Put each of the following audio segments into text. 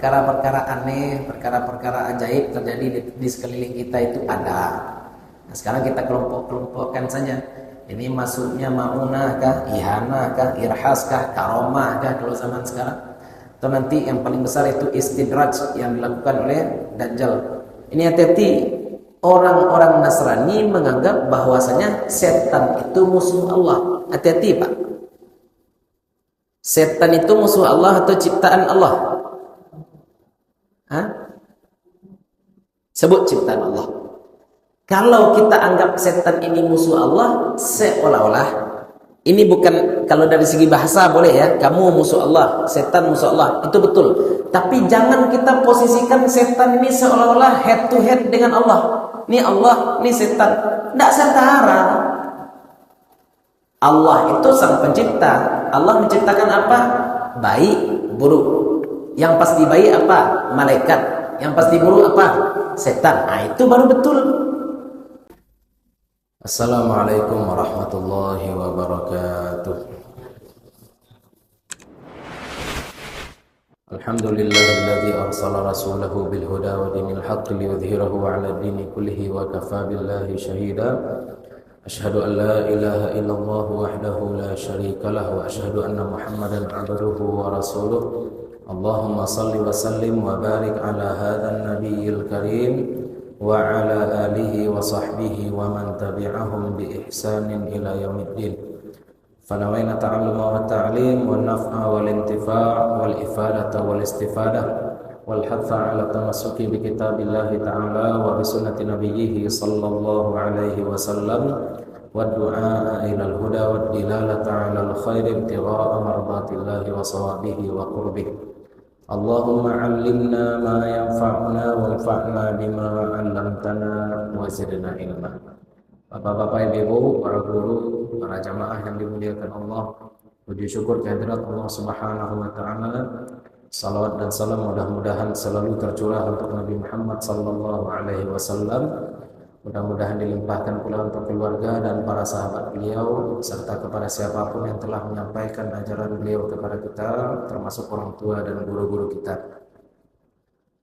perkara-perkara aneh, perkara-perkara ajaib terjadi di sekeliling kita itu ada. Nah, sekarang kita kelompok-kelompokkan saja. Ini masuknya maunah kah, ihanah kah, irhas kah, karomah kah kalau zaman sekarang. Atau nanti yang paling besar itu istidraj yang dilakukan oleh Dajjal. Ini hati-hati, orang-orang Nasrani menganggap bahwasanya setan itu musuh Allah. Hati-hati Pak. Setan itu musuh Allah atau ciptaan Allah? Hah? Sebut ciptaan Allah. Kalau kita anggap setan ini musuh Allah, seolah-olah ini bukan, kalau dari segi bahasa boleh ya, kamu musuh Allah, setan musuh Allah, itu betul. Tapi jangan kita posisikan setan ini seolah-olah head to head dengan Allah. Ini Allah, ini setan. Tidak setara. Allah itu sang pencipta. Allah menciptakan apa? Baik, buruk. Yang pasti baik apa? Malaikat. Yang pasti buruk apa? Setan. Nah, itu baru betul. Assalamualaikum warahmatullahi wabarakatuh. Alhamdulillahilladzi arsala rasulahu bil huda wa dinil haqqi liyudhhirahu 'ala dini kullihi wa kafaa billahi shahida. Asyhadu an la ilaha illallah wahdahu la syarika lahu wa asyhadu anna Muhammadan 'abduhu wa rasuluh. Allahumma salli wa sallim wa barik ala hadzal nabiyyil karim wa ala alihi wa sahbihi wa man tabi'ahum bi ihsanin ila yaumiddin. Fanawaina ta'alluma wa ta'lim wa naf'a wal intifa' wal ifadata wal istifadah wal hatha ala tamassuki bi kitabillahi ta'ala wa bi sunnati nabiyhi sallallahu alaihi wasallam wa du'a ila al huda wa dilalata ala al khair ibtigha'a mardatillahi wa sawabihi wa qurbihi. Allahumma 'allimna ma yanfa'una wanfa'na bima 'allamtana wa zidna ilma. Bapak-bapak, ibu-ibu, para guru, para jamaah yang dimuliakan Allah, puji syukur kehadirat Allah Subhanahu wa taala. Salawat dan salam mudah-mudahan selalu tercurah untuk Nabi Muhammad sallallahu alaihi wasallam. Mudah-mudahan dilimpahkan pula untuk keluarga dan para sahabat beliau, serta kepada siapapun yang telah menyampaikan ajaran beliau kepada kita, termasuk orang tua dan guru-guru kita.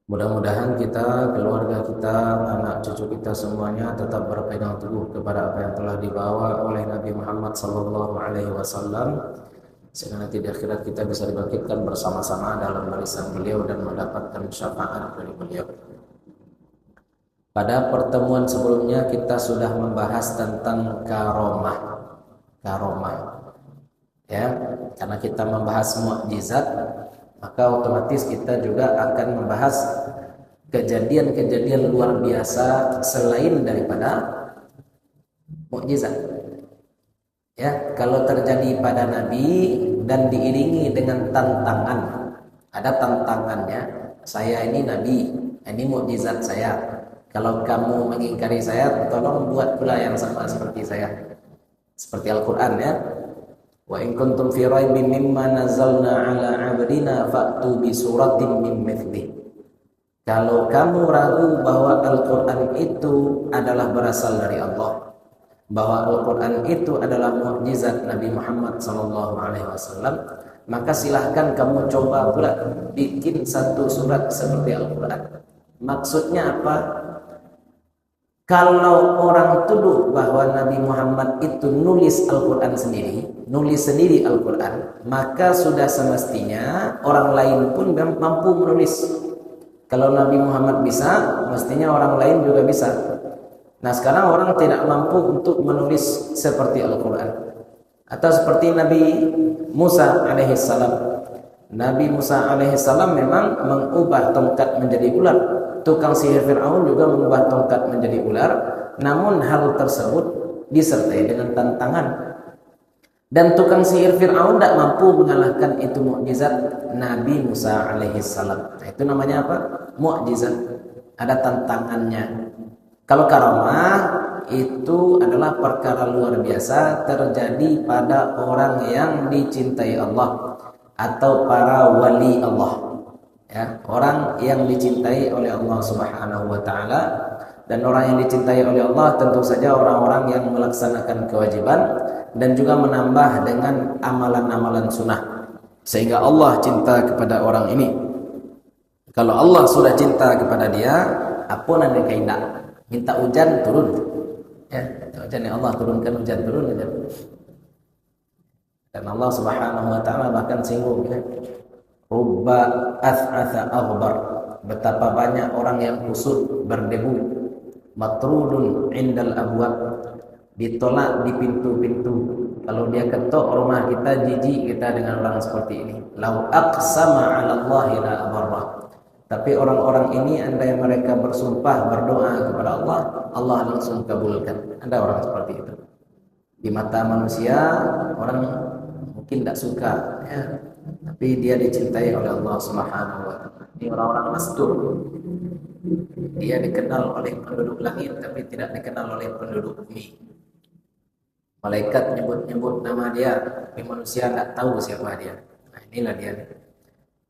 Mudah-mudahan kita, keluarga kita, anak cucu kita semuanya tetap berpegang teguh kepada apa yang telah dibawa oleh Nabi Muhammad sallallahu alaihi wasallam, sehingga nanti di akhirat kita bisa dibangkitkan bersama-sama dalam barisan beliau dan mendapatkan syafaat dari beliau. Pada pertemuan sebelumnya kita sudah membahas tentang karomah. Ya, karena kita membahas mukjizat, maka otomatis kita juga akan membahas kejadian-kejadian luar biasa selain daripada mukjizat. Ya, kalau terjadi pada Nabi dan diiringi dengan tantangan, ada tantangannya. Saya ini Nabi, ini mukjizat saya. Kalau kamu mengingkari saya, tolong buat pula yang sama seperti saya. Seperti Al-Quran ya. Wa in kuntum fi raibin mimma nazzalna ala 'abdina fa'tu bi suratin min mithlihi. Kalau kamu ragu bahwa Al-Quran itu adalah berasal dari Allah, bahwa Al-Quran itu adalah mukjizat Nabi Muhammad SAW, maka silahkan kamu coba pula bikin satu surat seperti Al-Quran. Maksudnya apa? Kalau orang tuduh bahwa Nabi Muhammad itu nulis Al-Quran sendiri Al-Quran, maka sudah semestinya orang lain pun mampu menulis. Kalau Nabi Muhammad bisa, mestinya orang lain juga bisa. Nah, sekarang orang tidak mampu untuk menulis seperti Al-Quran. Atau seperti Nabi Musa alaihissalam. Nabi Musa alaihissalam memang mengubah tongkat menjadi ular. Tukang sihir Fir'aun juga mengubah tongkat menjadi ular, namun hal tersebut disertai dengan tantangan. Dan tukang sihir Fir'aun tidak mampu mengalahkan itu mukjizat Nabi Musa alaihissalam. Nah, itu namanya apa? Mukjizat. Ada tantangannya. Kalau karamah itu adalah perkara luar biasa terjadi pada orang yang dicintai Allah atau para wali Allah. Ya, orang yang dicintai oleh Allah Subhanahu wa taala, dan orang yang dicintai oleh Allah tentu saja orang-orang yang melaksanakan kewajiban dan juga menambah dengan amalan-amalan sunnah sehingga Allah cinta kepada orang ini. Kalau Allah sudah cinta kepada dia, apa nanti kehendak? Minta hujan turun. Ya, hujan yang Allah turunkan hujan turun aja. Dan Allah Subhanahu wa taala bahkan singgung ya. Rubba ath'atha aghbar. Betapa banyak orang yang kusut berdebu. Matrudun indal abwab. Ditolak di pintu-pintu. Kalau dia ketok rumah kita, jijik kita dengan orang seperti ini. Lau aqsama 'ala Allahi la abarrah. Tapi orang-orang ini andai mereka bersumpah berdoa kepada Allah, Allah langsung kabulkan. Ada orang seperti itu. Di mata manusia orang mungkin tidak suka, ya. Tapi dia dicintai oleh Allah Subhanahu wa taala. Ini orang-orang mastur. Dia dikenal oleh penduduk langit tapi tidak dikenal oleh penduduk bumi. Malaikat nyebut-nyebut nama dia, tapi manusia tidak tahu siapa dia. Nah, inilah dia,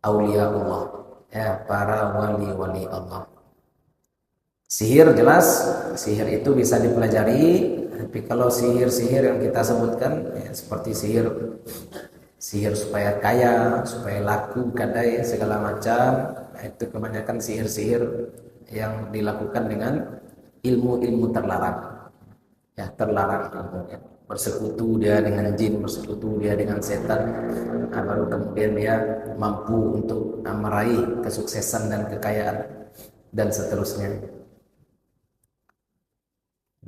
aulia Allah, ya, para wali-wali Allah. Sihir jelas, sihir itu bisa dipelajari, tapi kalau sihir-sihir yang kita sebutkan, ya, seperti sihir supaya kaya, supaya laku, kadai, segala macam, nah, itu kebanyakan sihir-sihir yang dilakukan dengan ilmu-ilmu terlarang. Ya, terlarang ilmunya. Bersekutu dia dengan jin, bersekutu dia dengan setan, nah, baru kemudian dia mampu untuk meraih kesuksesan dan kekayaan dan seterusnya.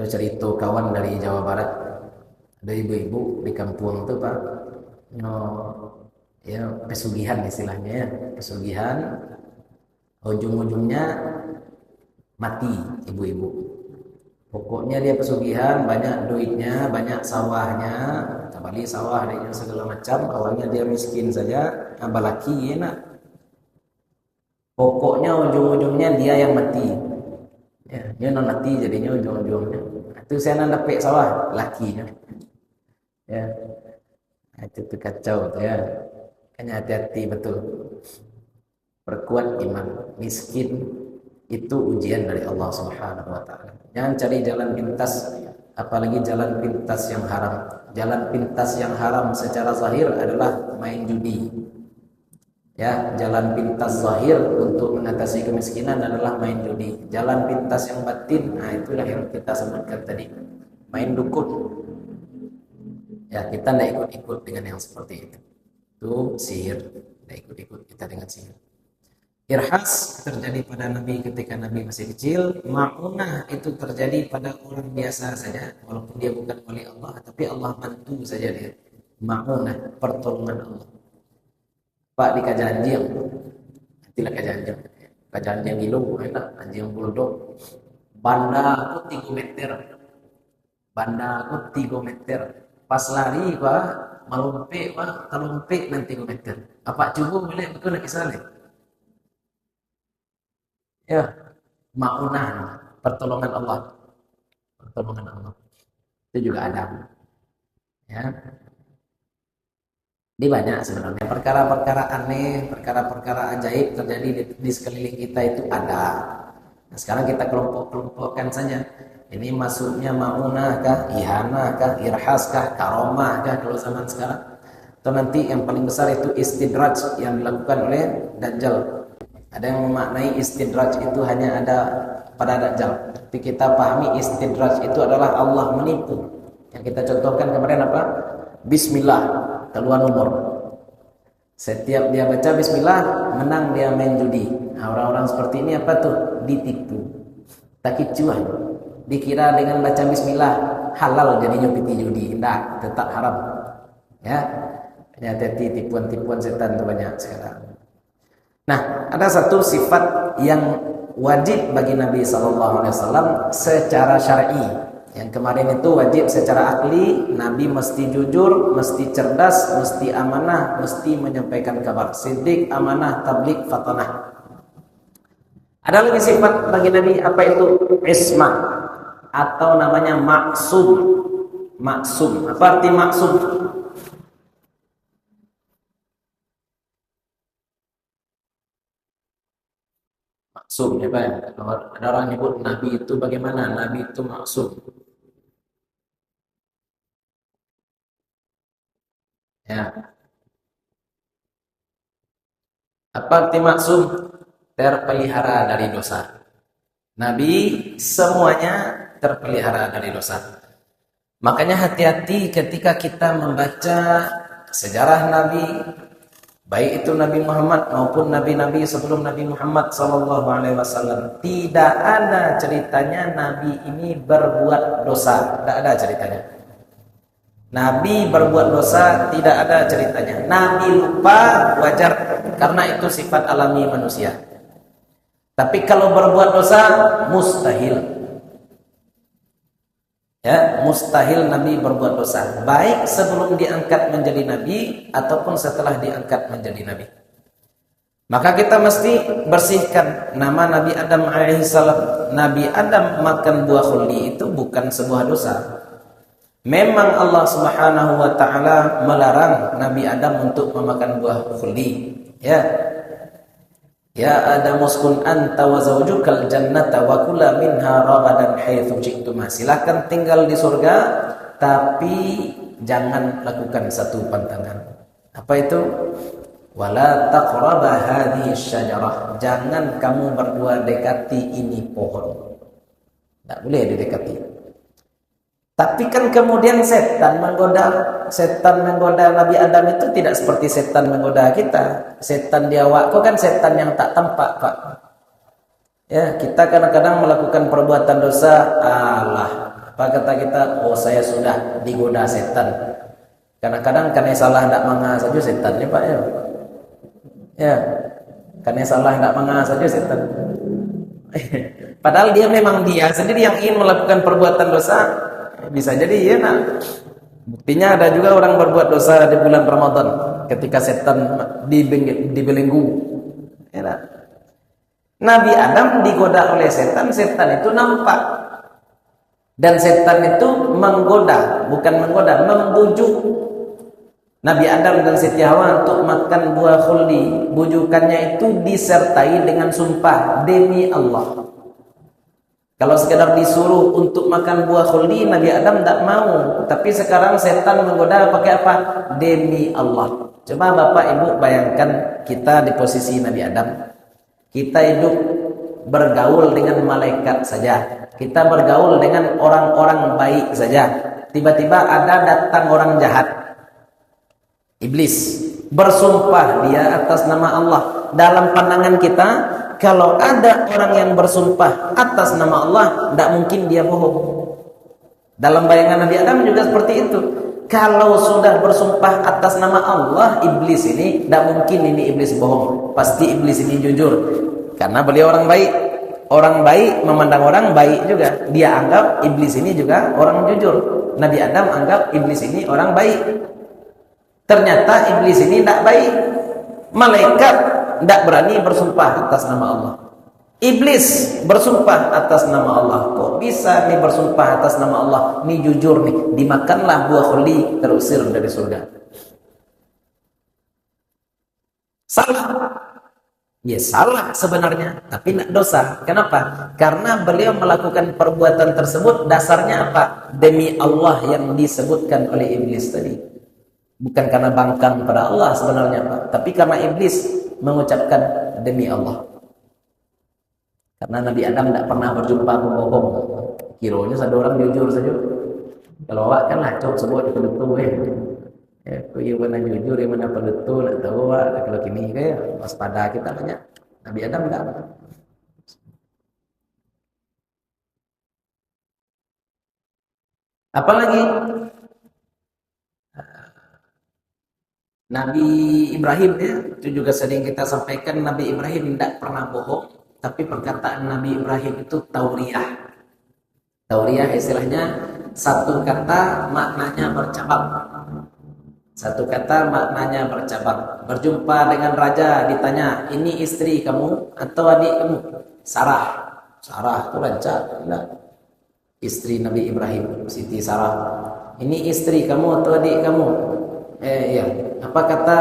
Ada cerita kawan dari Jawa Barat, ada ibu-ibu di kampung itu Pak, ya pesugihan istilahnya, ya pesugihan, ujung-ujungnya mati ibu-ibu. Pokoknya dia pesugihan, banyak duitnya, banyak sawahnya, kembali sawah dia segala macam. Awalnya dia miskin saja, tambah laki enak. Pokoknya ujung-ujungnya dia yang mati. Ya, dia non mati jadinya ujung-ujungnya. Itu saya nak dapat sawah lakinya. Ya, itu tuh kacau tuh ya. Kayaknya hati-hati betul. Perkuat iman, miskin itu ujian dari Allah Subhanahu wa taala. Jangan cari jalan pintas, apalagi jalan pintas yang haram. Jalan pintas yang haram secara zahir adalah main judi. Ya, jalan pintas zahir untuk mengatasi kemiskinan adalah main judi. Jalan pintas yang batin, nah itulah yang kita sebutkan tadi. Main dukun. Ya, kita tidak ikut-ikut dengan yang seperti itu. Itu sihir, tidak ikut-ikut kita dengan sihir. Irhas terjadi pada Nabi ketika Nabi masih kecil. Ma'unah itu terjadi pada orang biasa saja, walaupun dia bukan wali Allah, tapi Allah bantu saja dia. Ma'unah, pertolongan Allah. Pak di kajanjing, nantilah kajanjing. Kajanjing ilu, enak, anjing bulldog. Banda aku 3 meter. Banda aku 3 meter. Pas lari Pak, melompe Pak, terlompe nanti 3 meter. Apa cukup boleh betul lagi salah? Ya, ma'unah, pertolongan Allah. Pertolongan Allah. Itu juga ada. Ya. Ini banyak sebenarnya perkara-perkara aneh, perkara-perkara ajaib terjadi di sekeliling kita itu ada. Nah, sekarang kita kelompok-kelompokkan saja. Ini masuknya ma'unah kah, ihanah kah, irhas kah, karomah kah kalau zaman sekarang. Atau nanti yang paling besar itu istidraj yang dilakukan oleh Dajjal. Ada yang memaknai istidraj itu hanya ada pada Dajjal. Tapi kita pahami istidraj itu adalah Allah menipu. Yang kita contohkan kemarin apa? Bismillah, keluar nomor. Setiap dia baca Bismillah, menang dia main judi. Nah, orang-orang seperti ini apa tuh? Ditipu. Takit cuan. Dikira dengan baca Bismillah halal jadinya piti judi. Tidak, tetap haram. Ya, hati-hati tipuan-tipuan setan itu banyak sekarang. Nah, ada satu sifat yang wajib bagi Nabi SAW secara syar'i. Yang kemarin itu wajib secara akli, Nabi mesti jujur, mesti cerdas, mesti amanah, mesti menyampaikan kabar. Siddiq, amanah, tabligh, fatanah. Ada lagi sifat bagi Nabi, apa itu? Ismah, atau namanya maksum. Maksum. Apa arti maksum? Maksum, ya Pak. Ada orang nyebut Nabi itu bagaimana? Nabi itu maksum. Ya. Apa arti maksum? terpelihara dari dosa. Nabi semuanya terpelihara dari dosa. Makanya hati-hati ketika kita membaca sejarah Nabi, baik itu Nabi Muhammad maupun nabi-nabi sebelum Nabi Muhammad SAW. Tidak ada ceritanya Nabi ini berbuat dosa. Tidak ada ceritanya. Nabi berbuat dosa, tidak ada ceritanya. Nabi lupa, wajar, karena itu sifat alami manusia. Tapi kalau berbuat dosa, mustahil. Ya, mustahil Nabi berbuat dosa, baik sebelum diangkat menjadi Nabi ataupun setelah diangkat menjadi Nabi. Maka kita mesti bersihkan nama Nabi Adam alaihissalam. Nabi Adam makan buah khuldi itu bukan sebuah dosa. Memang Allah Subhanahu wa taala melarang Nabi Adam untuk memakan buah khuldi. Ya Adam uskun anta wa zawjukal jannata wa kula minha ragadan haitsu syi'tuma. Silakan tinggal di surga, tapi jangan lakukan satu pantangan. Apa itu? Wala taqraba hadhihi syajarah. Jangan kamu berdua dekati ini pohon. Tidak boleh didekati. Tapi kan kemudian setan menggoda Nabi Adam itu tidak seperti setan menggoda kita. Setan di awakku kan setan yang tak tampak, Pak. Ya, kita kadang-kadang melakukan perbuatan dosa, apa kata kita? Oh, saya sudah digoda setan. Kadang-kadang karena salah tidak manga saja setan ya, Pak ya. Ya, karena salah tidak manga saja setan. Padahal dia memang dia sendiri yang ingin melakukan perbuatan dosa. Bisa jadi ya nak. Buktinya ada juga orang berbuat dosa di bulan Ramadan ketika setan dibelenggu. Ya, nak. Nabi Adam digoda oleh setan, setan itu nampak. Dan setan itu menggoda, bukan menggoda, membujuk Nabi Adam dan Siti Hawa untuk makan buah khuldi. Bujukannya itu disertai dengan sumpah demi Allah. Kalau sekedar disuruh untuk makan buah khuldi, Nabi Adam tidak mau. Tapi sekarang setan menggoda pakai apa? Demi Allah. Coba Bapak Ibu bayangkan kita di posisi Nabi Adam. Kita hidup bergaul dengan malaikat saja. Kita bergaul dengan orang-orang baik saja. Tiba-tiba ada datang orang jahat. Iblis. Bersumpah dia atas nama Allah. Dalam pandangan kita, kalau ada orang yang bersumpah atas nama Allah, tidak mungkin dia bohong. Dalam bayangan Nabi Adam juga seperti itu. Kalau sudah bersumpah atas nama Allah, iblis ini tidak mungkin ini iblis bohong. Pasti iblis ini jujur. Karena beliau orang baik. Orang baik memandang orang baik juga. Dia anggap iblis ini juga orang jujur. Nabi Adam anggap iblis ini orang baik. Ternyata iblis ini tidak baik. Malaikat tidak berani bersumpah atas nama Allah. Iblis bersumpah atas nama Allah. Kok bisa nih bersumpah atas nama Allah? Nih jujur nih, dimakanlah buah khuldi, terusir dari surga. Salah. Ya salah sebenarnya, tapi tidak dosa. Kenapa? Karena beliau melakukan perbuatan tersebut dasarnya apa? Demi Allah yang disebutkan oleh iblis tadi. Bukan karena bangkang pada Allah sebenarnya, Pak. Tapi karena iblis mengucapkan demi Allah. Karena Nabi Adam tidak pernah berjumpa pembohong. Kiranya satu orang jujur saja. Kalau awak kan lacok sebut itu betul ya, yang mana jujur, yang mana betul, nak tahu awak. Kalau kini kayak waspada kita banyak. Nabi Adam enggak. Apalagi Nabi Ibrahim ya, itu juga sering kita sampaikan. Nabi Ibrahim tidak pernah bohong, tapi perkataan Nabi Ibrahim itu tauriah. Tauriah istilahnya satu kata maknanya bercabang. Satu kata maknanya bercabang. Berjumpa dengan raja ditanya, ini istri kamu atau adik kamu? Sarah. Sarah itu raja. Nah, istri Nabi Ibrahim, Siti Sarah. Ini istri kamu atau adik kamu? Ya. Apa kata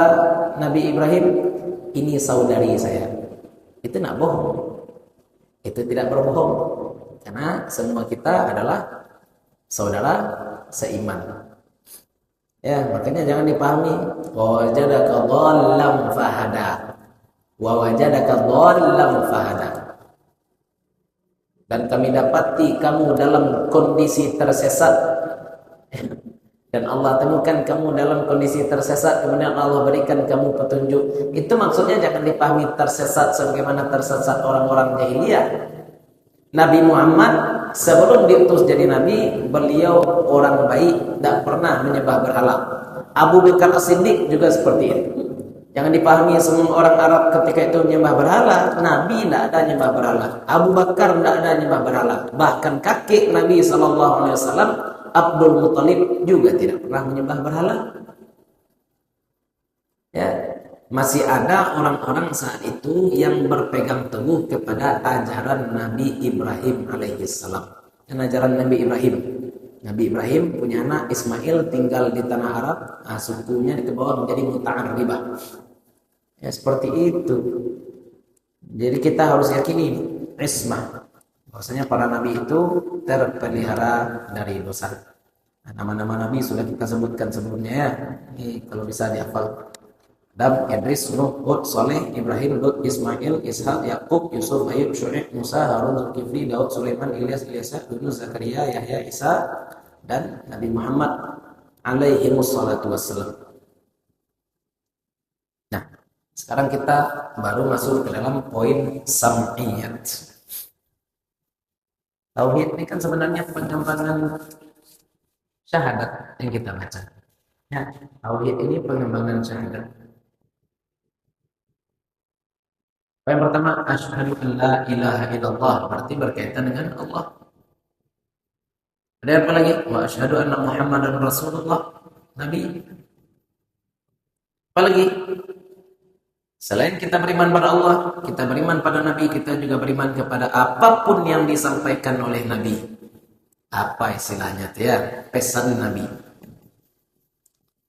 Nabi Ibrahim? Ini saudari saya. Itu tidak bohong. Itu tidak berbohong. Karena semua kita adalah saudara seiman. Ya, makanya jangan dipahami wajadaka dhallam fahada. wa wajadaka dhallam fahada. Dan kami dapati kamu dalam kondisi tersesat, dan Allah temukan kamu dalam kondisi tersesat, kemudian Allah berikan kamu petunjuk. Itu maksudnya jangan dipahami tersesat sebagaimana tersesat orang-orang jahiliyah. Nabi Muhammad sebelum diutus jadi nabi, beliau orang baik, tidak pernah menyembah berhala. Abu Bakar As-Siddiq juga seperti itu. Jangan dipahami semua orang Arab ketika itu menyembah berhala. Nabi tidak ada menyembah berhala. Abu Bakar tidak ada menyembah berhala. Bahkan kakek Nabi SAW, Abdul Muthalib, juga tidak pernah menyembah berhala. Ya, masih ada orang-orang saat itu yang berpegang teguh kepada ajaran Nabi Ibrahim alaihissalam. Dan ajaran Nabi Ibrahim. Nabi Ibrahim punya anak Ismail, tinggal di tanah Arab, sukunya dibawa menjadi muta'arribah. Ya, seperti itu. Jadi kita harus yakini ismah. Bahwasanya para nabi itu terpelihara dari dosa. Nah, nama-nama nabi sudah kita sebutkan sebelumnya ya. Ini kalau bisa dihafal. Adam, Idris, Nuh, Hud, Saleh, Ibrahim, Lut, Ismail, Ishaq, Yakub, Yusuf, Ayub, Syu'aib, Musa, Harun, Zulkifli, Daud, Sulaiman, Ilyas, Ilyasa, Yunus, Zakaria, Yahya, Isa, dan Nabi Muhammad alaihi wassalatu wassalam. Nah, sekarang kita baru masuk ke dalam poin sam'iyat. Tauhid ini kan sebenarnya pengembangan syahadat yang kita baca. Ya, tauhid ini pengembangan syahadat. Yang pertama, asyhadu an la ilaha illallah, berarti berkaitan dengan Allah. Ada apa lagi? Wa asyhadu anna Muhammadan Rasulullah, Nabi. Apa lagi? Selain kita beriman pada Allah, kita beriman pada Nabi, kita juga beriman kepada apapun yang disampaikan oleh Nabi. Apa istilahnya itu ya? Pesan Nabi.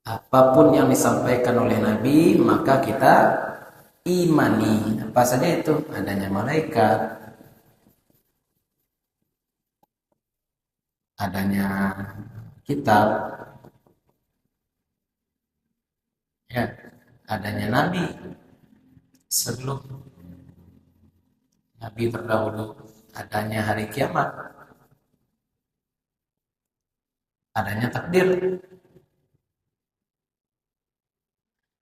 Apapun yang disampaikan oleh Nabi, maka kita imani. Apa saja itu? Adanya malaikat, adanya kitab, ya, adanya nabi sebelum nabi terdahulu, adanya hari kiamat, adanya takdir.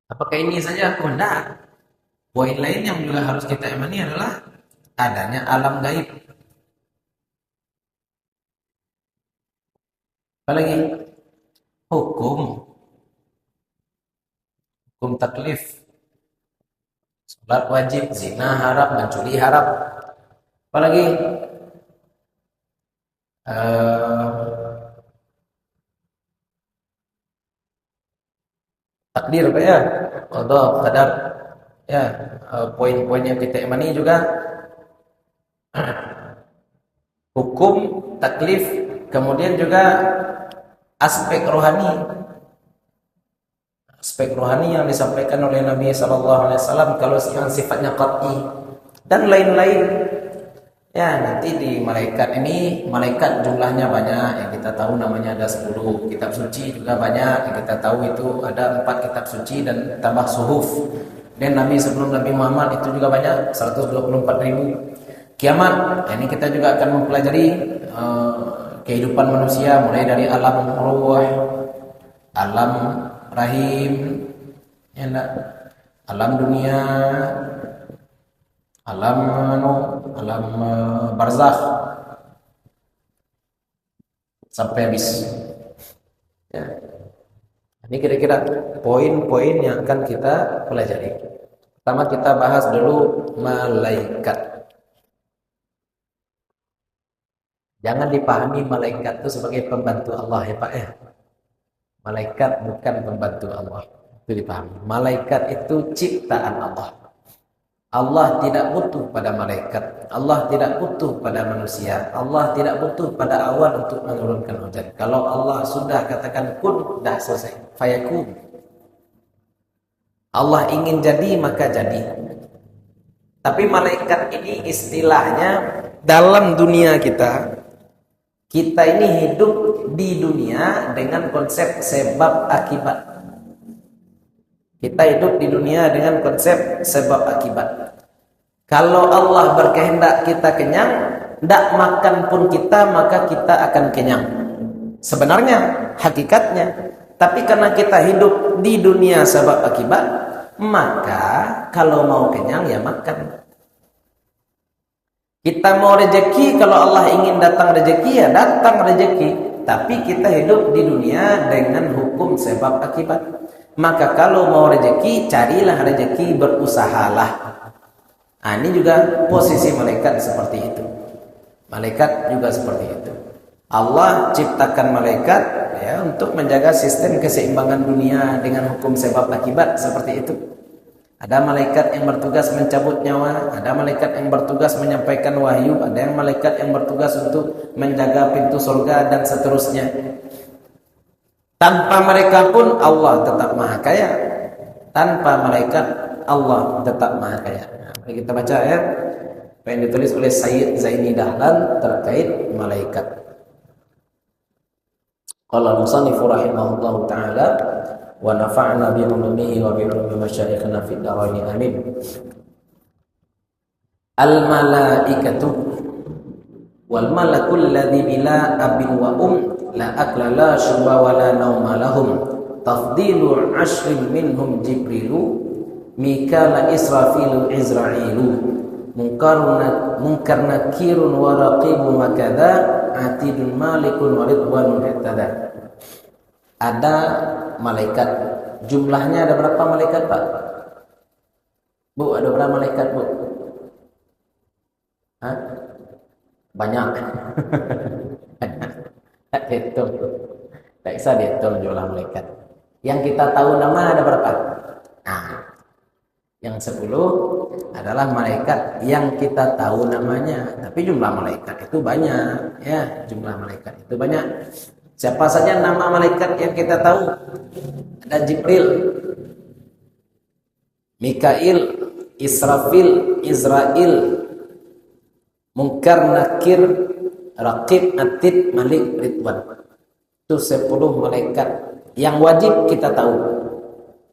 Apakah ini saja? Oh, enggak. Poin lain yang juga harus kita imani adalah adanya alam gaib. Apalagi hukum taklif, salat wajib, zina haram, mencuri haram. Apalagi takdir apa ya, qada, qadar ya. Poin-poin yang kita imani juga hukum taklif, kemudian juga aspek rohani yang disampaikan oleh Nabi SAW, kalau yang sifatnya qat'i dan lain-lain. Ya, nanti di malaikat ini, malaikat jumlahnya banyak, yang kita tahu namanya ada 10. Kitab suci juga banyak, yang kita tahu itu ada 4 kitab suci dan tambah suhuf. Dan Nabi sebelum Nabi Muhammad itu juga banyak, 124.000. Kiamat, ini kita juga akan mempelajari kehidupan manusia, mulai dari alam ruh, alam rahim, ya, alam dunia, alam barzakh, sampai habis. Ya. Ini kira-kira poin-poin yang akan kita pelajari. Pertama kita bahas dulu malaikat. Jangan dipahami malaikat itu sebagai pembantu Allah ya Pak ya. Malaikat bukan pembantu Allah. Itu dipahami. Malaikat itu ciptaan Allah. Allah tidak butuh pada malaikat. Allah tidak butuh pada manusia. Allah tidak butuh pada awan untuk menurunkan hujan. Kalau Allah sudah katakan kun, dah selesai. Fayakun. Allah ingin jadi, maka jadi. Tapi malaikat ini istilahnya dalam dunia kita ini hidup di dunia dengan konsep sebab akibat. Kita hidup di dunia dengan konsep sebab akibat. Kalau Allah berkehendak kita kenyang, tidak makan pun kita, maka kita akan kenyang. Sebenarnya, hakikatnya. Tapi karena kita hidup di dunia sebab akibat, maka kalau mau kenyang ya makan. Kita mau rezeki, kalau Allah ingin datang rezeki ya datang rezeki. Tapi kita hidup di dunia dengan hukum sebab akibat. Maka kalau mau rezeki, carilah rezeki, berusahalah. Nah, ini juga posisi malaikat seperti itu. Malaikat juga seperti itu. Allah ciptakan malaikat ya untuk menjaga sistem keseimbangan dunia dengan hukum sebab akibat seperti itu. Ada malaikat yang bertugas mencabut nyawa, ada malaikat yang bertugas menyampaikan wahyu, ada yang malaikat yang bertugas untuk menjaga pintu surga dan seterusnya. Tanpa mereka pun Allah tetap maha kaya. Tanpa malaikat Allah tetap maha kaya. Nah, mari kita baca ya apa yang ditulis oleh Sayyid Zaini Dahlan terkait malaikat. Qala al-musannif rahimahullahu ta'ala wa nafa'na bi ulumihi wa bi ulumi masyayikhina fid dharain amin. Al-malaikatu wal malakul ladzi bila abin wa la akla la syuba wa la nauma lahum tafdilu ashrin minhum jibrilu mikala israfilu izra'ilu munkar nakirun wa raqibun makadha atidun malikun wa ridwanun i'tada. Ada malaikat, jumlahnya ada berapa malaikat Pak? Bu, ada berapa malaikat Bu? Hah? Banyak. Hitung. Tak bisa dihitung jumlah malaikat. Yang kita tahu nama ada berapa? Nah, yang 10 adalah malaikat yang kita tahu namanya. Tapi jumlah malaikat itu banyak. Ya, jumlah malaikat itu banyak. Siapa saja nama malaikat yang kita tahu? Ada Jibril, Mikail, Israfil, Izrail, Munkar, Nakir, Raqib, Atid, Malik, Ridwan. Itu 10 malaikat yang wajib kita tahu.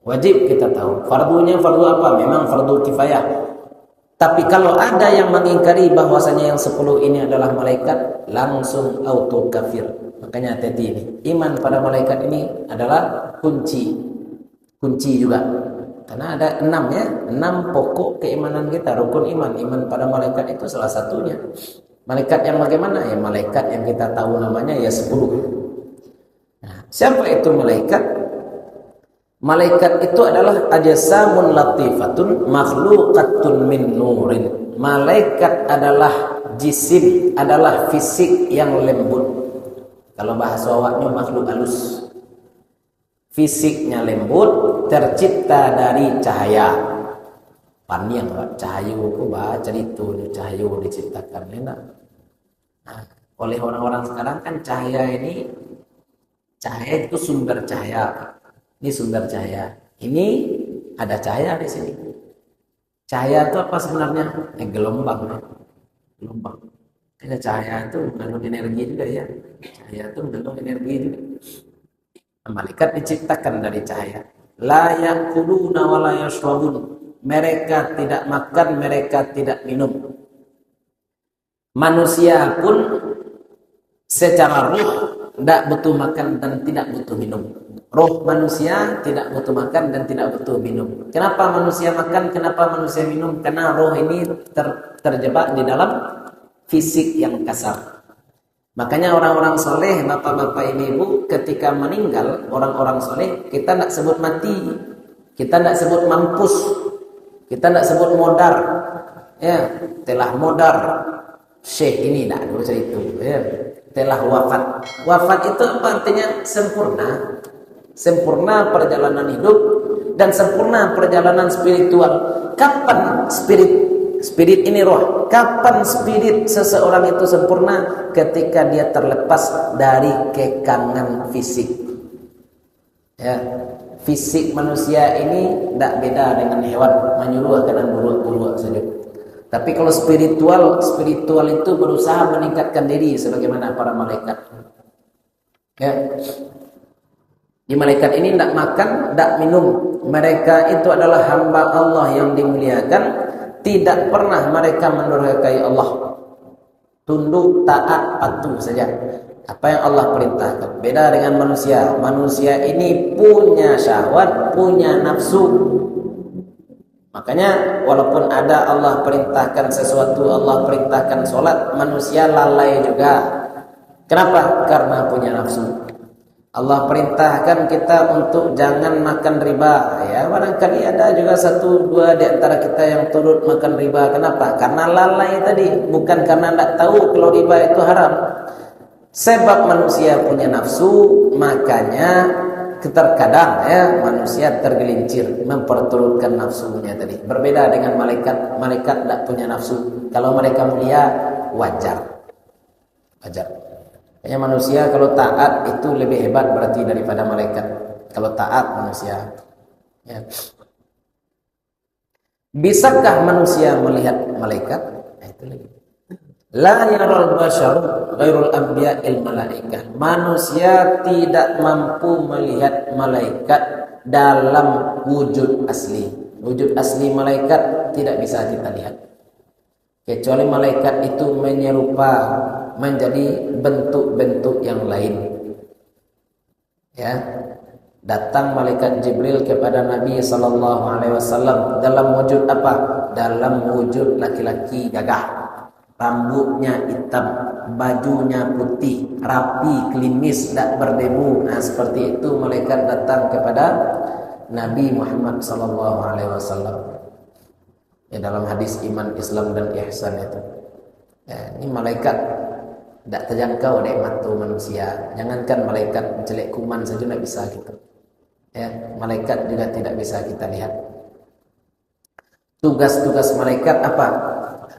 Wajib kita tahu. Fardunya fardu apa? Memang fardu kifayah. Tapi kalau ada yang mengingkari bahwasanya yang 10 ini adalah malaikat, langsung auto kafir. Makanya hati-hati ini. Iman pada malaikat ini adalah kunci. Kunci juga. Karena ada 6 ya. 6 pokok keimanan kita. Rukun iman. Iman pada malaikat itu salah satunya. Malaikat yang bagaimana? Ya malaikat yang kita tahu namanya ya 10. Nah, siapa itu malaikat? Malaikat itu adalah ajsamun latifatun makhluqatun min nurin. Malaikat adalah jisim, adalah fisik yang lembut. Kalau bahasa awaknya makhluk halus. Fisiknya lembut, tercipta dari cahaya. Panjang cahaya ku baca itu cahaya diciptakan enak. Nah, oleh orang-orang sekarang kan cahaya itu sumber cahaya. Ini sumber cahaya. Ini ada cahaya di sini. Cahaya itu apa sebenarnya? Gelombang. Gelombang. Karena cahaya itu mengandung energi juga ya. Cahaya itu mengandung energi juga. Malaikat diciptakan dari cahaya. La yaquluna wa la yashrabun. Mereka tidak makan, mereka tidak minum. Manusia pun secara ruh tidak butuh makan dan tidak butuh minum. Roh manusia tidak butuh makan dan tidak butuh minum. Kenapa manusia makan? Kenapa manusia minum? Karena roh ini terjebak di dalam fisik yang kasar. Makanya orang-orang soleh, bapak-bapak ibu, ketika meninggal, orang-orang soleh, kita tidak sebut mati, kita tidak sebut mampus, kita tidak sebut modar, ya, telah modar, syekh ini tidak usah itu, ya, telah wafat. Wafat itu apa artinya? Sempurna. Sempurna perjalanan hidup dan sempurna perjalanan spiritual. Kapan spirit ini roh? Kapan spirit seseorang itu sempurna? Ketika dia terlepas dari kekangan fisik. Ya, fisik manusia ini tidak beda dengan hewan, menyuruh akan buruk-buruk saja. Tapi kalau spiritual itu berusaha meningkatkan diri sebagaimana para malaikat. Ya. Di malaikat ini tidak makan, tidak minum. mereka itu adalah hamba Allah yang dimuliakan, tidak pernah mereka mendurhakai Allah. Tunduk, taat, patuh saja apa yang Allah perintahkan. Beda dengan manusia. Manusia ini punya syahwat, punya nafsu. Makanya walaupun ada Allah perintahkan sesuatu, Allah perintahkan sholat, manusia lalai juga. Kenapa? Karena punya nafsu. Allah perintahkan kita untuk jangan makan riba. Ya, barangkali ada juga 1-2 di antara kita yang turut makan riba. Kenapa? Karena lalai tadi, bukan karena tidak tahu kalau riba itu haram. Sebab manusia punya nafsu, makanya terkadang ya manusia tergelincir memperturutkan nafsunya tadi. Berbeda dengan malaikat. Malaikat tidak punya nafsu. Kalau mereka mulia, wajar. Hanya manusia kalau taat itu lebih hebat berarti daripada malaikat. Kalau taat manusia. Ya. Bisakah manusia melihat malaikat? Nah, itu lagi. La yaral basyaru ghairul anbiya'il malaikah. Manusia tidak mampu melihat malaikat dalam wujud asli. Wujud asli malaikat tidak bisa kita lihat. Kecuali malaikat itu menyerupa menjadi bentuk-bentuk yang lain. Ya, datang malaikat Jibril kepada Nabi sallallahu alaihi wasallam dalam wujud apa? Dalam wujud laki-laki gagah, rambutnya hitam, bajunya putih, rapi, klimis, tidak berdebu. Nah, seperti itu malaikat datang kepada Nabi Muhammad sallallahu alaihi wasallam. Ya, dalam hadis iman, Islam dan ihsan itu. Ya, ini malaikat tidak terjangkau oleh mata manusia. Jangankan malaikat mencelik kuman saja tidak bisa gitu. Ya, malaikat juga tidak bisa kita lihat. Tugas-tugas malaikat apa?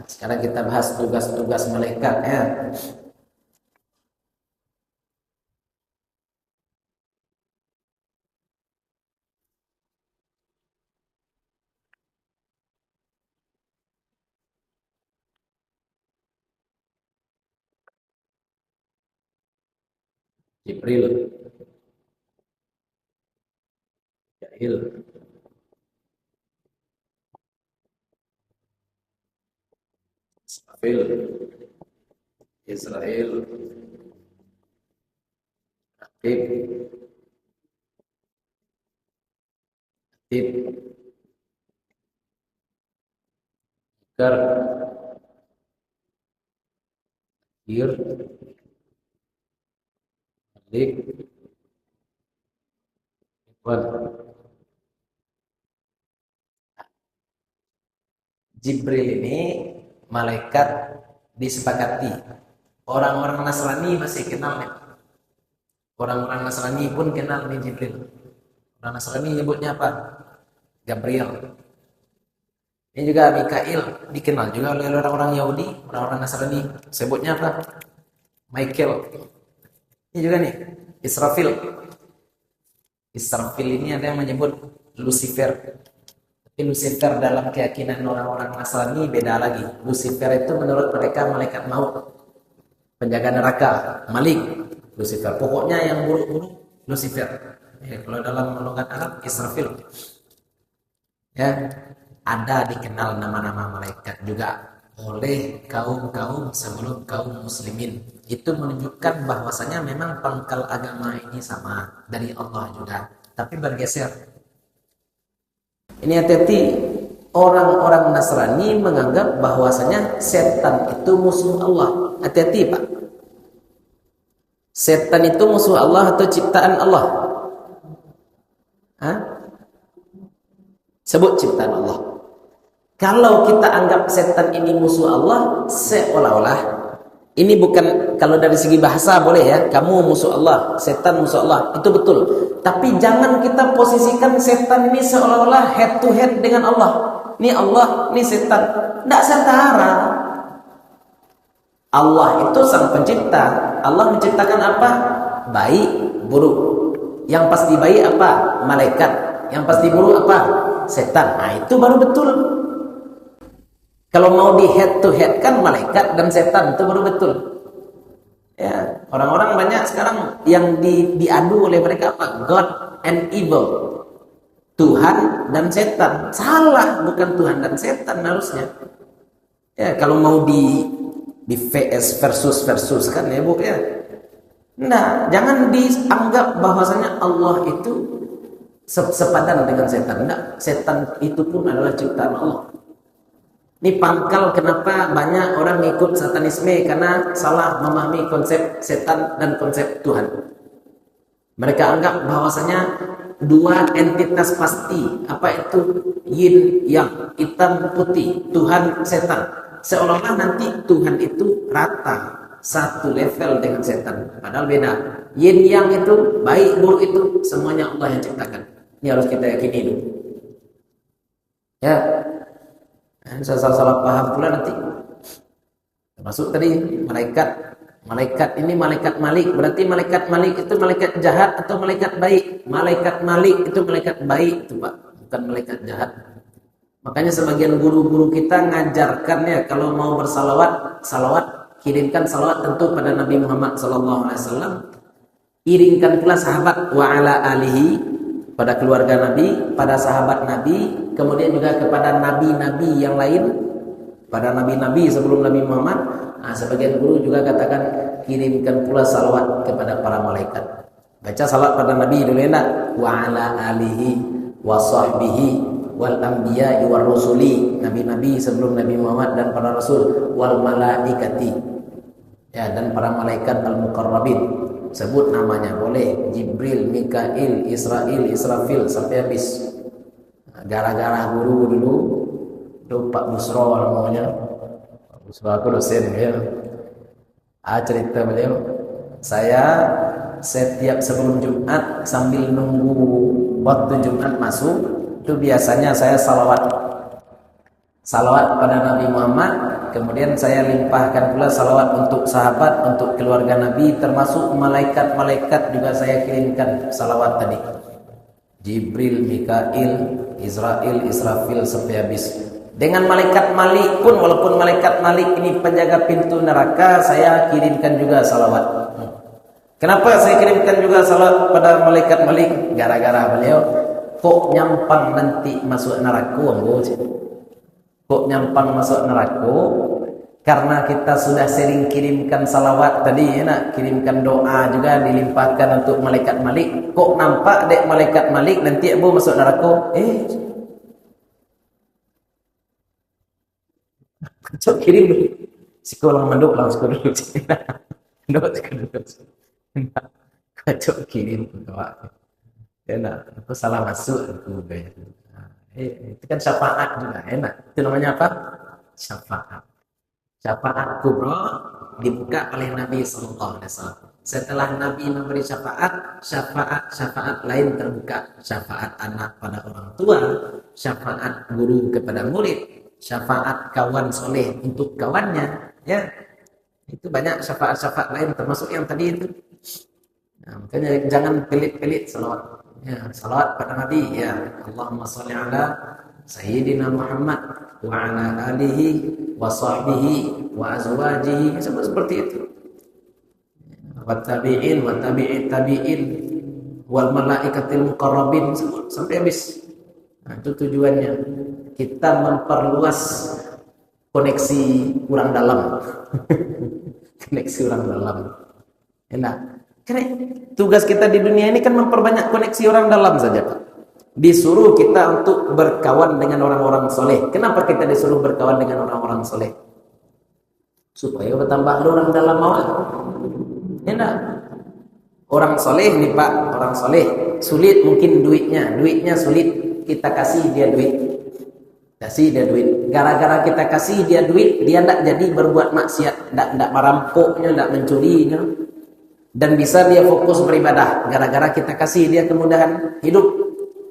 Sekarang kita bahas tugas-tugas malaikat ya. Jibril, Jahil, Israfil, Israel, Akib, Atib, Ikar, Ir, Malik, Ikhwan. Jibril ini malaikat disepakati. Orang-orang Nasrani masih kenal nih. Orang-orang Nasrani pun kenal nih Jibril. Orang Nasrani nyebutnya apa? Gabriel. Ini juga Mikail dikenal juga oleh orang-orang Yahudi, orang-orang Nasrani sebutnya apa? Michael. Ini juga nih Israfil. Israfil ini ada yang menyebut Lucifer. Tapi Lucifer dalam keyakinan orang-orang Nasrani beda lagi. Lucifer itu menurut mereka malaikat maut, penjaga neraka, Malik, Lucifer. Pokoknya yang buruk-buruk Lucifer. Ya, kalau dalam logat Arab Israfil. Ya, ada dikenal nama-nama malaikat juga oleh kaum-kaum sebelum kaum muslimin. Itu menunjukkan bahwasanya memang pangkal agama ini sama dari Allah juga, tapi bergeser. Ini hati-hati, orang-orang Nasrani menganggap bahwasanya setan itu musuh Allah. Hati-hati Pak. Setan itu musuh Allah atau ciptaan Allah? Hah? Sebut ciptaan Allah. Kalau kita anggap setan ini musuh Allah, seolah-olah ini bukan, kalau dari segi bahasa boleh ya, kamu musuh Allah, setan musuh Allah, itu betul. Tapi jangan kita posisikan setan ini seolah-olah head to head dengan Allah. Ini Allah, ini setan. Tidak setara. Allah itu sang pencipta. Allah menciptakan apa? Baik, buruk. Yang pasti baik apa? Malaikat. Yang pasti buruk apa? Setan. Nah, itu baru betul. Kalau mau di head to head kan malaikat dan setan, itu baru betul. Ya, orang-orang banyak sekarang yang diadu oleh mereka apa? God and evil. Tuhan dan setan. Salah, bukan Tuhan dan setan harusnya. Ya, kalau mau di VS versus kan ya Bu ya. Nah, jangan dianggap bahwasanya Allah itu sepadan dengan setan. Enggak, setan itu pun adalah ciptaan Allah. Ini pangkal kenapa banyak orang ikut satanisme, karena salah memahami konsep setan dan konsep Tuhan. Mereka anggap bahwasanya dua entitas pasti, apa itu yin yang, hitam putih, Tuhan setan. Seolah-olah nanti Tuhan itu rata, satu level dengan setan. Padahal beda. Yin yang itu, baik buruk itu, semuanya Allah yang ciptakan. Ini harus kita yakini itu. Ya, salah paham pula nanti. Termasuk tadi malaikat ini malaikat Malik. Berarti malaikat Malik itu malaikat jahat atau malaikat baik? Malaikat Malik itu malaikat baik itu Pak, bukan malaikat jahat. Makanya sebagian guru-guru kita ngajarkan ya, kalau mau bersalawat, kirimkan salawat tentu pada Nabi Muhammad SAW. Iringkan pula sahabat wa ala alihi, pada keluarga Nabi, pada sahabat Nabi, kemudian juga kepada nabi-nabi yang lain, pada nabi-nabi sebelum Nabi Muhammad. Nah, sebagian guru juga katakan kirimkan pula salawat kepada para malaikat. Baca salawat pada Nabi dulu enak, wa ala alihi wa sahbihi wal anbiya'i war rusuli, nabi-nabi sebelum Nabi Muhammad dan para rasul, wal malaikati, ya, dan para malaikat al muqarrabin. Sebut namanya boleh, Jibril, Mikail, Israil, Israfil sampai habis. Gara-gara guru dulu Pak Busro namanya. Pak Busro aku dosen ya. Cerita beliau, saya setiap sebelum Jumat sambil nunggu waktu Jumat masuk, itu biasanya saya salawat pada Nabi Muhammad. Kemudian saya limpahkan pula salawat untuk sahabat, untuk keluarga Nabi, termasuk malaikat-malaikat juga saya kirimkan salawat tadi. Jibril, Mikail, Israil, Israfil sampai habis. Dengan malaikat Malik pun, walaupun malaikat Malik ini penjaga pintu neraka, saya kirimkan juga salawat. Kenapa saya kirimkan juga salawat pada malaikat Malik? Gara-gara beliau, kok nyampang nanti masuk neraka, kok nyampang masuk neraka, karena kita sudah sering kirimkan salawat tadi, enak kirimkan doa juga dilimpahkan untuk malaikat Malik. Kok nampak dek malaikat Malik nanti abu masuk neraka? Cok kirim dulu. Sekolah manduk langsung dulu. Cok kirim doa. Enak, aku salah masuk aku gaya. Itu kan syafaat juga enak. Itu namanya apa? Syafaat. Syafaat kubra dibuka oleh Nabi SAW. Setelah Nabi memberi syafaat lain terbuka. Syafaat anak pada orang tua, syafaat guru kepada murid, syafaat kawan soleh untuk kawannya. Ya, itu banyak syafaat lain termasuk yang tadi itu. Nah, makanya jangan pelit-pelit salawat. Ya, salawat pada Nabi, ya, Allahumma sholli ala Sayyidina Muhammad wa ala alihi wa sahbihi wa azwajihi, seperti itu. Wa tabi'in wa tabi'it tabi'in wal malaikatil muqarrabin, sampai habis. Nah, itu tujuannya. Kita memperluas koneksi orang dalam. Koneksi orang dalam. Enak. Karena tugas kita di dunia ini kan memperbanyak koneksi orang dalam saja, Pak. Disuruh kita untuk berkawan dengan orang-orang soleh. Kenapa kita disuruh berkawan dengan orang-orang soleh? Supaya bertambah orang dalam mau. Enak. Orang soleh nih Pak, orang soleh sulit mungkin duitnya sulit, kita kasih dia duit. Gara-gara kita kasih dia duit, dia tidak jadi berbuat maksiat, tidak merampoknya, tidak mencurinya. Dan bisa dia fokus beribadah. Gara-gara kita kasih dia kemudahan hidup,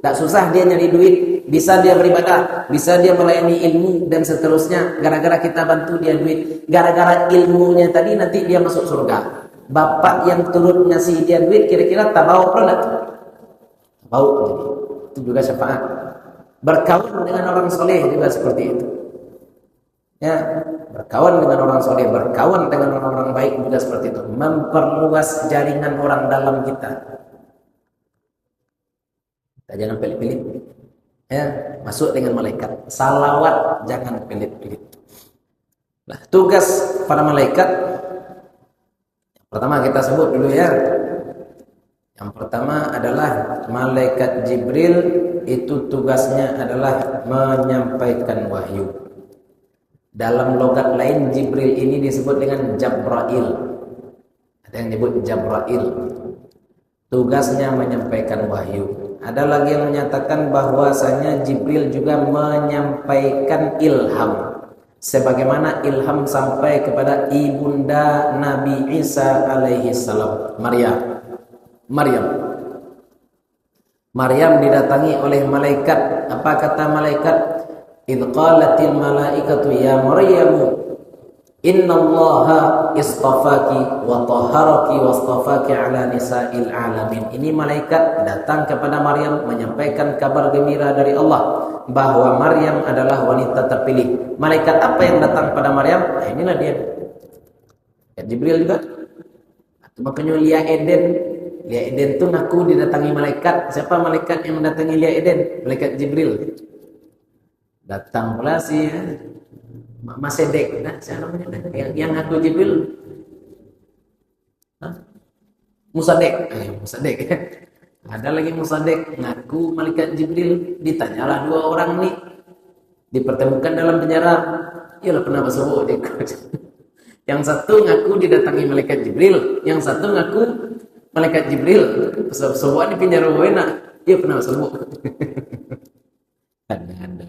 tak susah dia nyari duit, bisa dia beribadah, bisa dia melayani ilmu dan seterusnya. Gara-gara kita bantu dia duit, gara-gara ilmunya tadi nanti dia masuk surga. Bapak yang turut ngasih dia duit kira-kira tak bau apa enggak? Bau. Itu juga syafaat. Berkawan dengan orang soleh juga seperti itu. Ya, berkawan dengan orang soleh, berkawan dengan orang-orang baik juga seperti itu. Memperluas jaringan orang dalam kita. Jangan pelit-pelit. Ya, masuk dengan malaikat. Salawat jangan pelit-pelit. Nah, tugas para malaikat pertama kita sebut dulu ya. Yang pertama adalah malaikat Jibril, itu tugasnya adalah menyampaikan wahyu. Dalam logat lain Jibril ini disebut dengan Jabrail. Ada yang menyebut Jabrail. Tugasnya menyampaikan wahyu. Ada lagi yang menyatakan bahwasanya Jibril juga menyampaikan ilham. Sebagaimana ilham sampai kepada ibunda Nabi Isa alaihi salam, Maryam didatangi oleh malaikat. Apa kata malaikat? Idh qalatil malaikatu ya Maryamu innallaha istafaki wa tahharaki wastafaki ala nisa'il alamin. Ini malaikat datang kepada Maryam menyampaikan kabar gembira dari Allah bahwa Maryam adalah wanita terpilih. Malaikat apa yang datang pada Maryam? Nah, inilah dia. Ya, Jibril juga. Makanya Lia Eden itu ngaku didatangi malaikat. Siapa malaikat yang mendatangi Lia Eden? Malaikat Jibril. Datang pula si Mas Sedek. Nah, siapa namanya? Yang ngaku Jibril. Musadek. Musadek. Ada lagi Musadek ngaku malaikat Jibril. Ditanyalah dua orang nih, dipertemukan dalam penjara. Iyalah kenapa sebut dia? Yang satu ngaku didatangi malaikat Jibril, yang satu ngaku malaikat Jibril. Semua di penjara enak. Iya pernah sebut. Ada.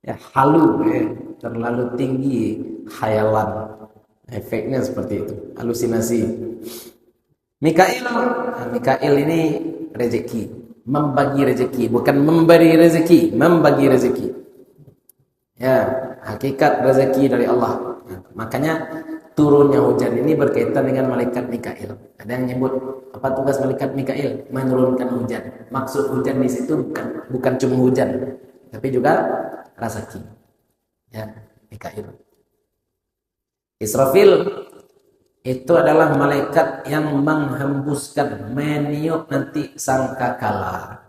Ya halu ya. Terlalu tinggi khayalan. Efeknya seperti itu, halusinasi. Mikail ini rezeki, membagi rezeki, bukan memberi rezeki, membagi rezeki. Ya, hakikat rezeki dari Allah. Makanya turunnya hujan ini berkaitan dengan malaikat Mikail. Ada yang nyebut apa tugas malaikat Mikail? Menurunkan hujan. Maksud hujan di situ bukan cuma hujan, tapi juga rezeki. Ya, Mikail. Israfil itu adalah malaikat yang menghembuskan, meniup nanti sangkakala,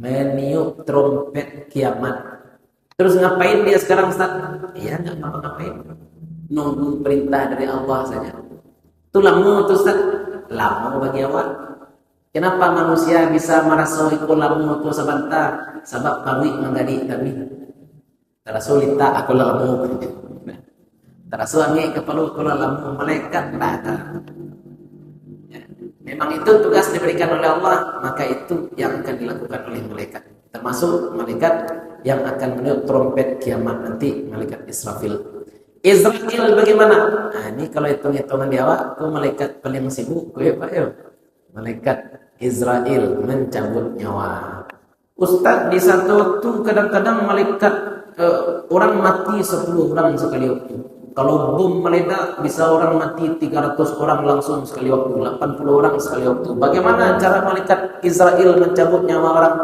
meniup trompet kiamat. Terus ngapain dia sekarang, Ustaz? Iya, nggak ngapa-ngapain, nunggu perintah dari Allah saja. Itu lamu tuh, Ustaz. Lamu bagi awak. Kenapa manusia bisa merasa ikut lamu itu sebentar? Sebab kami menggadi kami. Terasulita aku lamu. Terasu angin kepala kula lamu malaikat datang. Ya. Memang itu tugas diberikan oleh Allah, maka itu yang akan dilakukan oleh malaikat. Termasuk malaikat yang akan meniup trompet kiamat nanti, malaikat Israfil. Israfil bagaimana? Nah, ini kalau hitung-hitungan di awak, itu malaikat paling sibuk, malaikat Israel mencabut nyawa. Ustaz, di satu waktu kadang-kadang malaikat orang mati 10 orang sekali waktu. Kalau bom meledak bisa orang mati 300 orang langsung sekali waktu, 80 orang sekali waktu. Bagaimana cara malaikat Israel mencabut nyawa orang?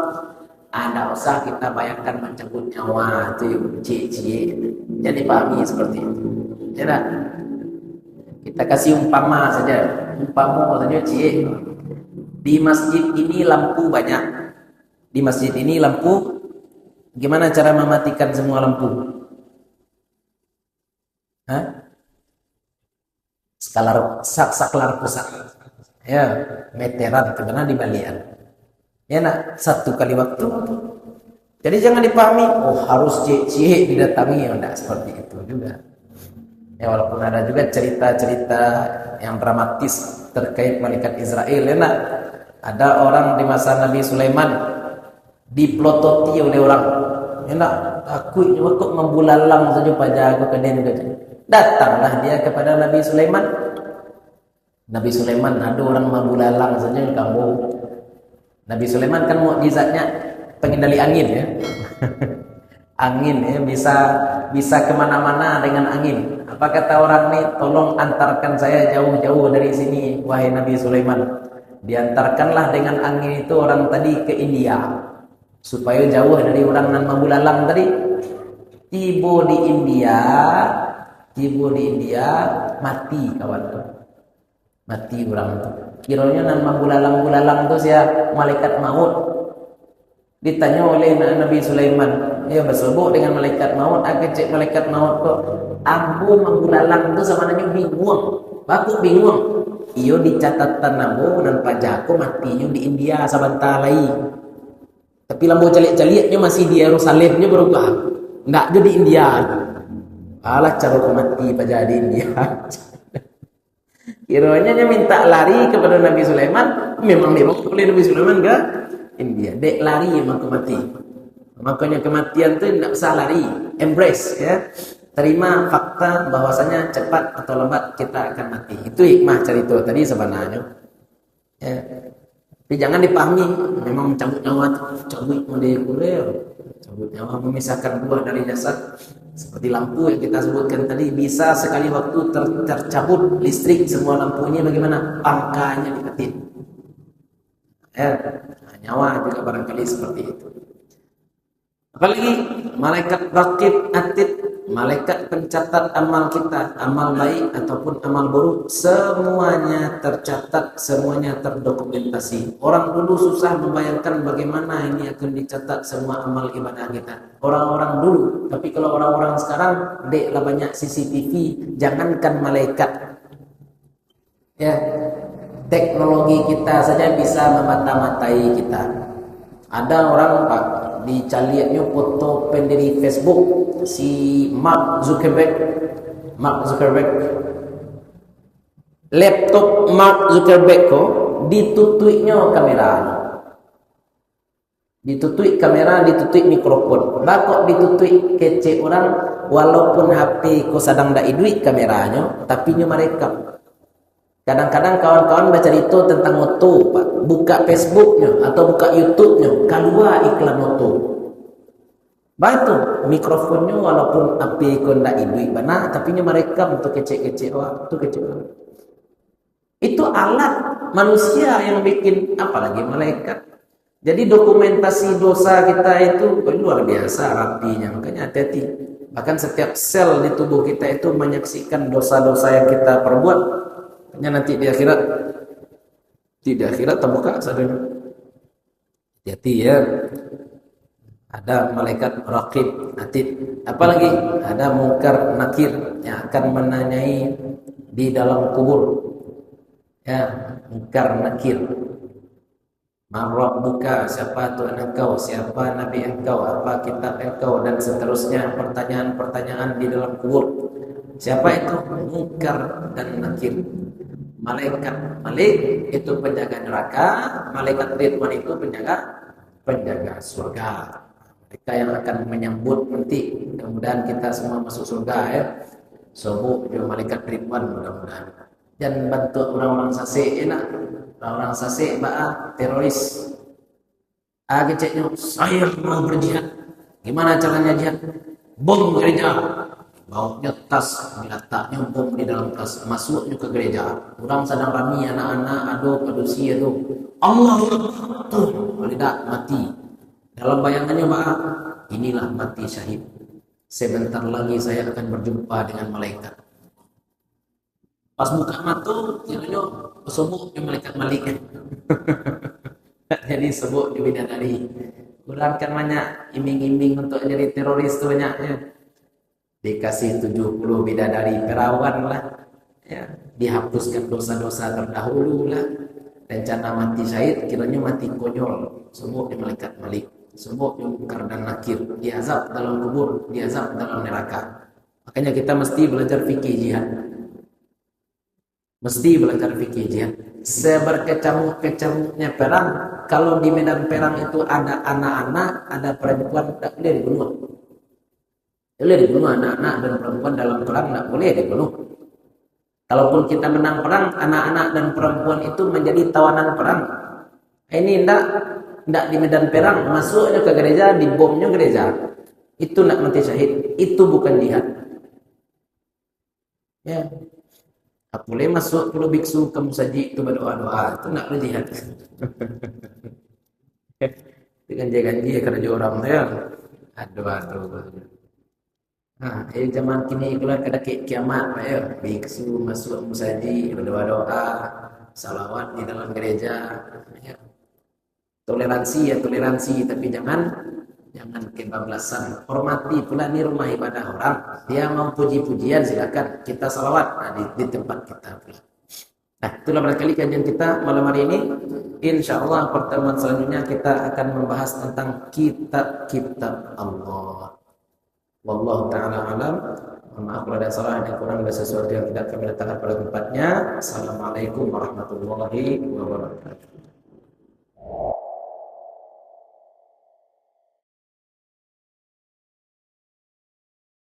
Ada usah kita bayangkan mencabut nyawa itu cie-cie. Jadi pahami seperti itu. Tidak. Kita kasih umpama saja. Umpama saja cie. Di masjid ini lampu banyak. Di masjid ini lampu. Gimana cara mematikan semua lampu? Saklar pusat. Ya, meteran karena di balian. Ya nak, satu kali waktu. Jadi jangan dipahami, oh harus cie-cie didatangi, ya enggak seperti itu juga. Ya walaupun ada juga cerita-cerita yang dramatis terkait malaikat Israel, ya nak. Ada orang di masa Nabi Sulaiman diplototi oleh orang. Ya nak, aku kok membulalang saja pada aku keden saja. Datanglah dia kepada Nabi Sulaiman. Nabi Sulaiman ada orang membulalang saja di kampung. Nabi Sulaiman kan mukjizatnya pengendali angin ya. Angin ya, bisa kemana-mana dengan angin. Apa kata orang nih? Tolong antarkan saya jauh-jauh dari sini, wahai Nabi Sulaiman. Diantarkanlah dengan angin itu orang tadi ke India, supaya jauh dari orang nan membulalang tadi. Tiba di India mati kawan tuh. Mati orang tuh. Kiranya nama bulalang-bulalang tuh sia malaikat maut. Ditanya oleh Nabi Sulaiman, ya bersebut dengan malaikat maut, cek malaikat maut kok ambu manggulalang tu sama nanya bingung. Aku bingung. Iyo di catatan ambu dan pajaku matinya di India sebentar lagi. Tapi lambu calik-caliknya masih di Yerusalemnya berubah. Nggak jadi di India. Alah cara mati pajak di India. Kiranya minta lari kepada Nabi Sulaiman, memang oleh Nabi Sulaiman enggak India. Dek lari memang mati. Makanya kematian itu tidak usah lari, embrace ya. Terima fakta bahwasanya cepat atau lambat kita akan mati. Itu hikmah cerita tadi sebenarnya. Ya. Tapi jangan dipahami memang cabut nyawa, cabut molekuler, cabut nyawa memisahkan buah dari jasad. Seperti lampu yang kita sebutkan tadi, bisa sekali waktu tercabut listrik semua lampunya bagaimana? Pangkanya diketin. Ya, nyawa juga barangkali seperti itu. Apalagi malaikat raqib atid, malaikat pencatat amal kita, amal baik ataupun amal buruk, semuanya tercatat, semuanya terdokumentasi. Orang dulu susah membayangkan bagaimana ini akan dicatat semua amal ibadah kita. Orang-orang dulu, tapi kalau orang-orang sekarang, deklah banyak CCTV, jangankan malaikat. Ya, teknologi kita saja bisa memata-matai kita. Ada orang Pak dicaliatnya foto pendiri Facebook si Mark Zuckerberg. Laptop Mark Zuckerberg kok ditutuiknya kamera. Ditutuik kamera, ditutuik mikrofon. Bakok ditutuik kece orang walaupun HP ko sedang dak duit kameranya tapi nya merekam. Kadang-kadang kawan-kawan baca itu tentang moto, Pak. Buka Facebooknya atau buka YouTube-nya, keluar iklan moto. Batu mikrofonnya walaupun api kondak idui bana, tapi nya merekam untuk kecek-kecek waktu kecek. Itu alat manusia yang bikin, apalagi malaikat. Jadi dokumentasi dosa kita itu luar biasa rapinya, makanya hati-hati. Bahkan setiap sel di tubuh kita itu menyaksikan dosa-dosa yang kita perbuat. Nanti di akhirat terbuka sadanya. Hati-hati ya. Ada malaikat raqib atid, apalagi ada mungkar nakir yang akan menanyai di dalam kubur. Ya, mungkar nakir. Man rabbuka, siapa Tuhan engkau, siapa nabi engkau, apa kitab engkau, dan seterusnya, pertanyaan-pertanyaan di dalam kubur. Siapa itu? Mungkar dan nakir. Malik itu penjaga neraka, malaikat Ridwan itu penjaga surga. Mereka yang akan menyambut nanti, mudah-mudahan kita semua masuk surga ya. Sobuk juga malaikat Ridwan mudah-mudahan. Dan bantu orang-orang sasik enak. Orang-orang sasik teroris. Keceknya saya mau berjihad. Gimana caranya jihad? Bom gereja. Baunya tas, diletaknya bom di dalam tas, masuknya ke gereja. Orang sedang rami anak-anak, adusi itu. Allah tuh, tidak mati. Dalam bayangannya inilah mati syahid. Sebentar lagi saya akan berjumpa dengan malaikat. Pas buka mata, kiranya sebut di malaikat Malik. Jadi sebut di bidadari. Kurang kan banyak iming-iming untuk jadi teroris tuh banyaknya. Dikasih 70 bidadari perawan lah ya, dihapuskan dosa-dosa terdahulu lah, rencana mati syahid kiranya mati konyol, semua di malaikat Malik, semua mungkar dan nakir, diazab dalam kubur, diazab dalam neraka. Makanya kita mesti belajar fikih jihad, seberkecamuk-kecamuknya perang. Kalau di medan perang itu ada anak-anak, ada perempuan, tak boleh dibunuh. Boleh dibunuh anak-anak dan perempuan dalam perang, tidak boleh dibunuh. Kalaupun kita menang perang, anak-anak dan perempuan itu menjadi tawanan perang. Ini tidak di medan perang, masuknya ke gereja, dibomnya gereja. Itu tidak mati syahid, itu bukan jihad. Ya, tak boleh masuk kalau biksu ke musaji itu berdoa-doa, itu tidak boleh jihad. Dengan janji kerja orang ya. Aduh. Nah, zaman kini kalau ada kiamat, ya, biksu masuk musaji berdoa-doa, salawat di dalam gereja, ya. Toleransi ya toleransi, tapi jangan kebablasan. Hormati pula ini rumah ibadah orang. Dia mau puji-pujian silakan. Kita salawat di tempat kita pula. Nah, itulah barangkali kajian kita malam hari ini. Insyaallah pertemuan selanjutnya kita akan membahas tentang kitab-kitab Allah. Wallahu ta'ala alam. Maaf kalau ada salah dan kurang, ada sesuatu yang tidak kami letakkan pada tempatnya. Assalamualaikum warahmatullahi wabarakatuh.